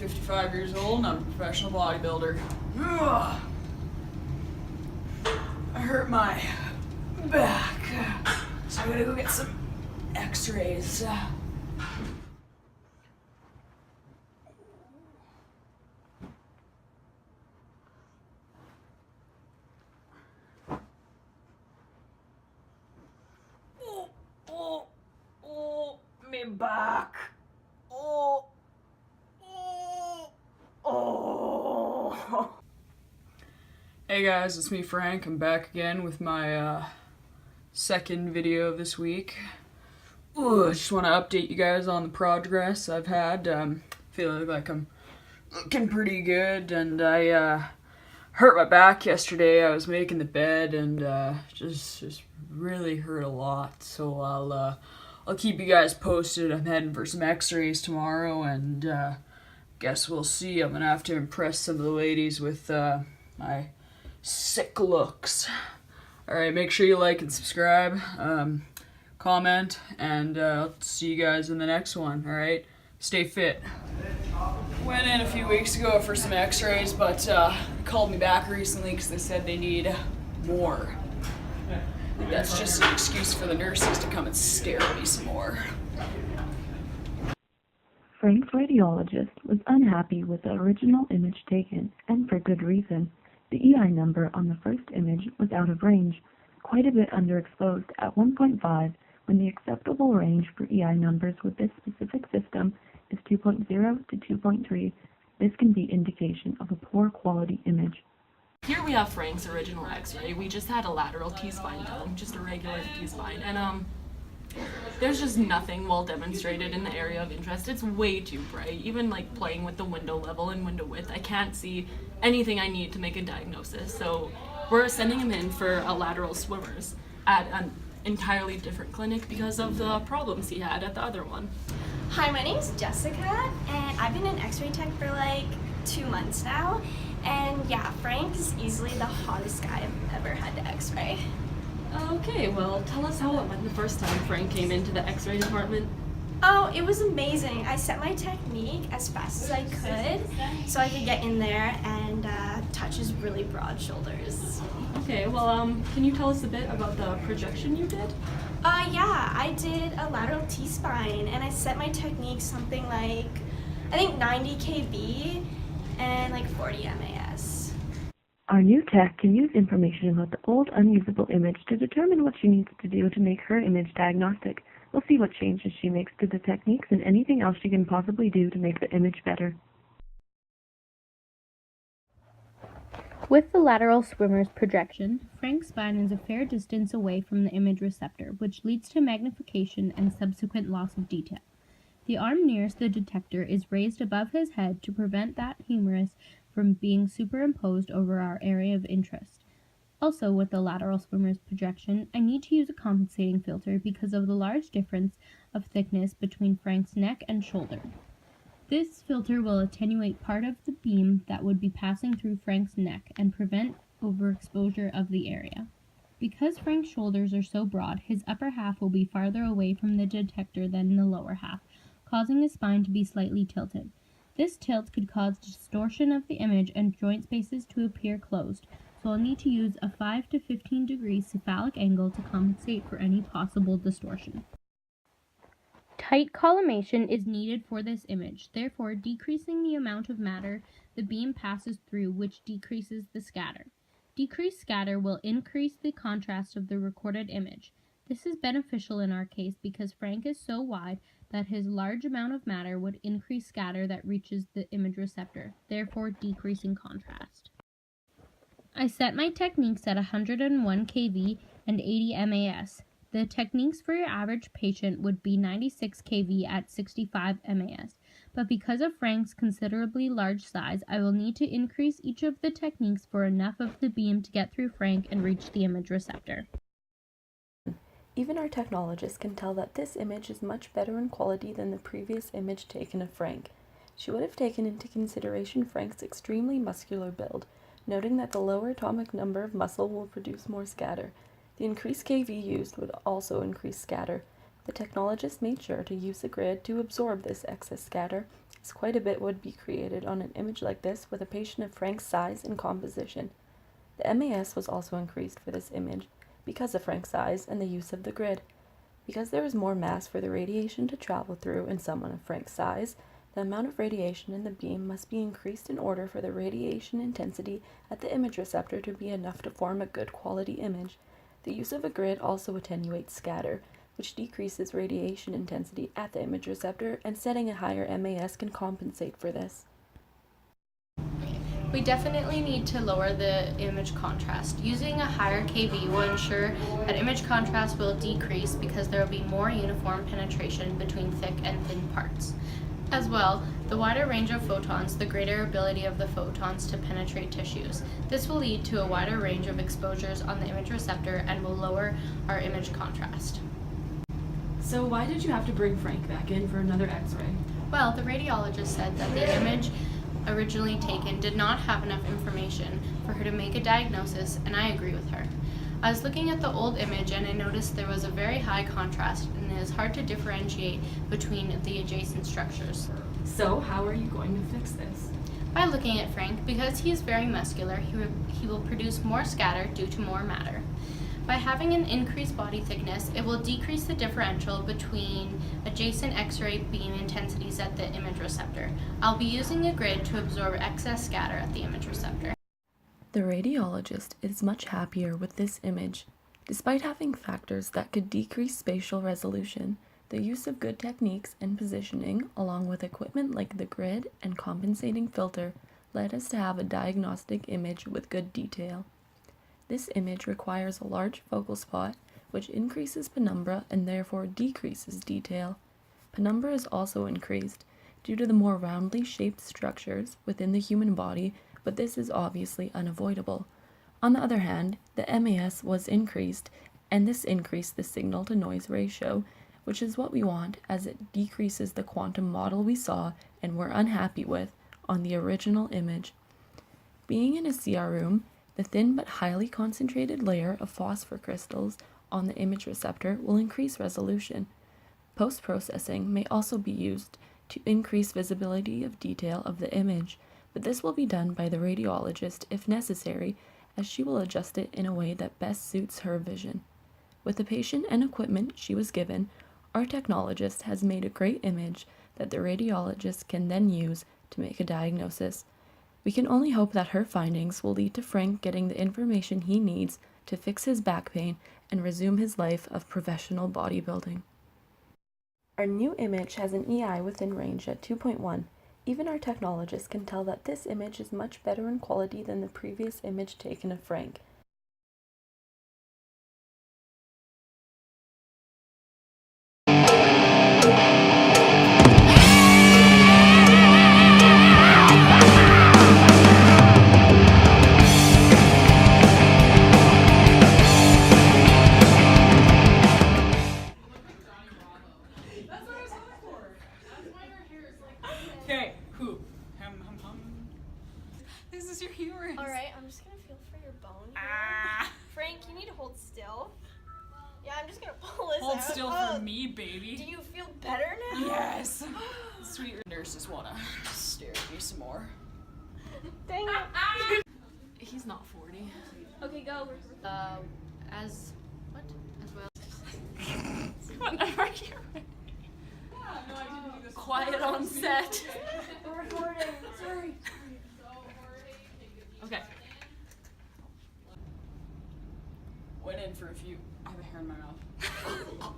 55 years old and I'm a professional bodybuilder. Ugh. I hurt my back, so I gotta go get some x-rays. Me back. Hey guys, it's me Frank. I'm back again with my second video of this week. I just want to update you guys on the progress I've had. Feeling like I'm looking pretty good, and I hurt my back yesterday. I was making the bed and just really hurt a lot. So I'll keep you guys posted. I'm heading for some x-rays tomorrow, and guess we'll see. I'm gonna have to impress some of the ladies with my sick looks. Alright, make sure you like and subscribe, comment, and I'll see you guys in the next one. Alright, stay fit. Went in a few weeks ago for some x-rays, but called me back recently because they said they need more. I think that's just an excuse for the nurses to come and stare at me some more. Frank's radiologist was unhappy with the original image taken, and for good reason. The EI number on the first image was out of range, quite a bit underexposed at 1.5, when the acceptable range for EI numbers with this specific system is 2.0 to 2.3. This can be indication of a poor quality image. Here we have Frank's original x-ray. We just had a lateral T-spine done, just a regular T-spine, and there's just nothing well demonstrated in the area of interest. It's way too bright. Even like playing with the window level and window width, I can't see anything I need to make a diagnosis. So we're sending him in for a lateral swimmers at an entirely different clinic because of the problems he had at the other one. Hi, my name's Jessica, and I've been an x-ray tech for like 2 months now. And yeah, Frank is easily the hottest guy I've ever had to x-ray. Okay, well, tell us how it went the first time Frank came into the x-ray department. Oh, it was amazing. I set my technique as fast as I could so I could get in there and touch his really broad shoulders. Okay, well, can you tell us a bit about the projection you did? Yeah, I did a lateral T-spine, and I set my technique something like, I think 90 kV and like 40 MAS. Our new tech can use information about the old unusable image to determine what she needs to do to make her image diagnostic. We'll see what changes she makes to the techniques and anything else she can possibly do to make the image better. With the lateral swimmer's projection, Frank's spine is a fair distance away from the image receptor, which leads to magnification and subsequent loss of detail. The arm nearest the detector is raised above his head to prevent that humerus from being superimposed over our area of interest. Also, with the lateral swimmer's projection, I need to use a compensating filter because of the large difference of thickness between Frank's neck and shoulder. This filter will attenuate part of the beam that would be passing through Frank's neck and prevent overexposure of the area. Because Frank's shoulders are so broad, his upper half will be farther away from the detector than the lower half, causing his spine to be slightly tilted. This tilt could cause distortion of the image and joint spaces to appear closed, so I'll need to use a 5 to 15 degree cephalic angle to compensate for any possible distortion. Tight collimation is needed for this image, therefore decreasing the amount of matter the beam passes through, which decreases the scatter. Decreased scatter will increase the contrast of the recorded image. This is beneficial in our case because Frank is so wide that his large amount of matter would increase scatter that reaches the image receptor, therefore decreasing contrast. I set my techniques at 101 kV and 80 MAS. The techniques for your average patient would be 96 kV at 65 MAS, but because of Frank's considerably large size, I will need to increase each of the techniques for enough of the beam to get through Frank and reach the image receptor. Even our technologist can tell that this image is much better in quality than the previous image taken of Frank. She would have taken into consideration Frank's extremely muscular build, noting that the lower atomic number of muscle will produce more scatter. The increased kV used would also increase scatter. The technologist made sure to use the grid to absorb this excess scatter, as quite a bit would be created on an image like this with a patient of Frank's size and composition. The MAS was also increased for this image because of Frank's size and the use of the grid. Because there is more mass for the radiation to travel through in someone of Frank's size, the amount of radiation in the beam must be increased in order for the radiation intensity at the image receptor to be enough to form a good quality image. The use of a grid also attenuates scatter, which decreases radiation intensity at the image receptor, and setting a higher MAS can compensate for this. We definitely need to lower the image contrast. Using a higher kV will ensure that image contrast will decrease because there will be more uniform penetration between thick and thin parts. As well, the wider range of photons, the greater ability of the photons to penetrate tissues. This will lead to a wider range of exposures on the image receptor and will lower our image contrast. So why did you have to bring Frank back in for another x-ray? Well, the radiologist said that the image originally taken did not have enough information for her to make a diagnosis, and I agree with her. I was looking at the old image and I noticed there was a very high contrast and it is hard to differentiate between the adjacent structures. So how are you going to fix this? By looking at Frank, because he is very muscular, he will produce more scatter due to more matter. By having an increased body thickness, it will decrease the differential between adjacent X-ray beam intensities at the image receptor. I'll be using a grid to absorb excess scatter at the image receptor. The radiologist is much happier with this image. Despite having factors that could decrease spatial resolution, the use of good techniques and positioning, along with equipment like the grid and compensating filter, led us to have a diagnostic image with good detail. This image requires a large focal spot, which increases penumbra and therefore decreases detail. Penumbra is also increased due to the more roundly shaped structures within the human body, but this is obviously unavoidable. On the other hand, the MAS was increased, and this increased the signal-to-noise ratio, which is what we want as it decreases the quantum model we saw and were unhappy with on the original image. Being in a CR room, the thin but highly concentrated layer of phosphor crystals on the image receptor will increase resolution. Post-processing may also be used to increase visibility of detail of the image, but this will be done by the radiologist if necessary, as she will adjust it in a way that best suits her vision. With the patient and equipment she was given, our technologist has made a great image that the radiologist can then use to make a diagnosis. We can only hope that her findings will lead to Frank getting the information he needs to fix his back pain and resume his life of professional bodybuilding. Our new image has an EI within range at 2.1. Even our technologist can tell that this image is much better in quality than the previous image taken of Frank. Okay, who? This is your humerus. Alright, I'm just gonna feel for your bone here. Ah. Frank, you need to hold still. Yeah, I'm just gonna pull this Hold out. still Oh, for me, baby. Do you feel better now? Yes. Sweet nurses wanna stare at me some more. Dang it. He's not 40. Okay, go. As well. Whenever you're ready. Quiet on set. We're recording. Sorry. Okay. Went in for a few. I have a hair in my mouth.